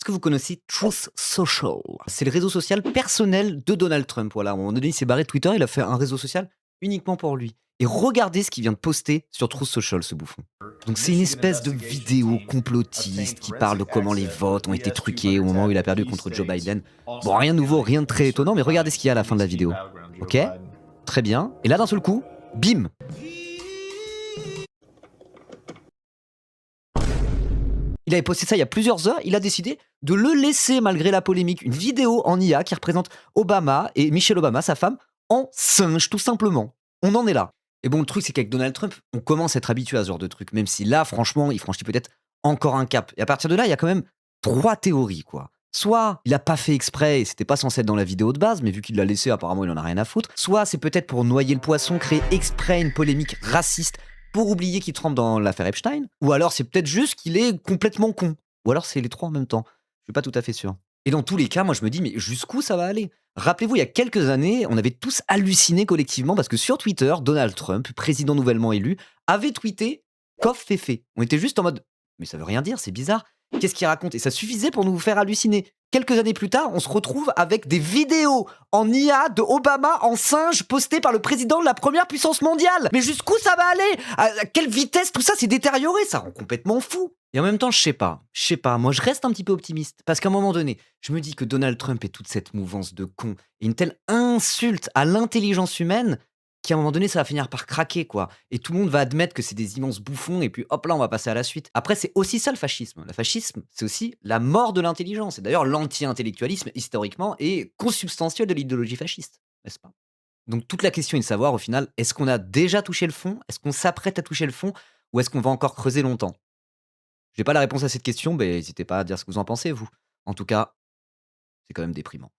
que vous connaissez Truth Social? C'est le réseau social personnel de Donald Trump. Voilà, à un moment donné, il s'est barré de Twitter, il a fait un réseau social uniquement pour lui. Et regardez ce qu'il vient de poster sur Truth Social, ce bouffon. Donc c'est une espèce de vidéo complotiste qui parle de comment les votes ont été truqués au moment où il a perdu contre Joe Biden. Bon, rien de nouveau, rien de très étonnant, mais regardez ce qu'il y a à la fin de la vidéo. Ok? Très bien. Et là, d'un seul coup, bim! Il avait posté ça il y a plusieurs heures, il a décidé de le laisser malgré la polémique. Une vidéo en IA qui représente Obama et Michelle Obama, sa femme, en singe, tout simplement. On en est là. Et bon, le truc, c'est qu'avec Donald Trump, on commence à être habitué à ce genre de truc, même si là, franchement, il franchit peut-être encore un cap. Et à partir de là, il y a quand même 3 théories, quoi. Soit il a pas fait exprès et c'était pas censé être dans la vidéo de base, mais vu qu'il l'a laissé, apparemment, il en a rien à foutre. Soit c'est peut-être pour noyer le poisson, créer exprès une polémique raciste pour oublier qu'il trempe dans l'affaire Epstein. Ou alors c'est peut-être juste qu'il est complètement con. Ou alors c'est les 3 en même temps. Je suis pas tout à fait sûr. Et dans tous les cas, moi je me dis, mais jusqu'où ça va aller? Rappelez-vous, il y a quelques années, on avait tous halluciné collectivement parce que sur Twitter, Donald Trump, président nouvellement élu, avait tweeté Kof Féfé. On était juste en mode, mais ça veut rien dire, c'est bizarre. Qu'est-ce qu'il raconte? Et ça suffisait pour nous faire halluciner. Quelques années plus tard, on se retrouve avec des vidéos en IA de Obama en singe postées par le président de la première puissance mondiale. Mais jusqu'où ça va aller? À quelle vitesse tout ça s'est détérioré? Ça rend complètement fou. Et en même temps, je sais pas, moi je reste un petit peu optimiste. Parce qu'à un moment donné, je me dis que Donald Trump et toute cette mouvance de cons et une telle insulte à l'intelligence humaine qu'à un moment donné, ça va finir par craquer, quoi. Et tout le monde va admettre que c'est des immenses bouffons, et puis hop là, on va passer à la suite. Après, c'est aussi ça le fascisme. Le fascisme, c'est aussi la mort de l'intelligence. Et d'ailleurs, l'anti-intellectualisme, historiquement, est consubstantiel de l'idéologie fasciste, n'est-ce pas? Donc toute la question est de savoir, au final, est-ce qu'on a déjà touché le fond? Est-ce qu'on s'apprête à toucher le fond? Ou est-ce qu'on va encore creuser longtemps? J'ai pas la réponse à cette question, mais n'hésitez pas à dire ce que vous en pensez, vous. En tout cas, c'est quand même déprimant.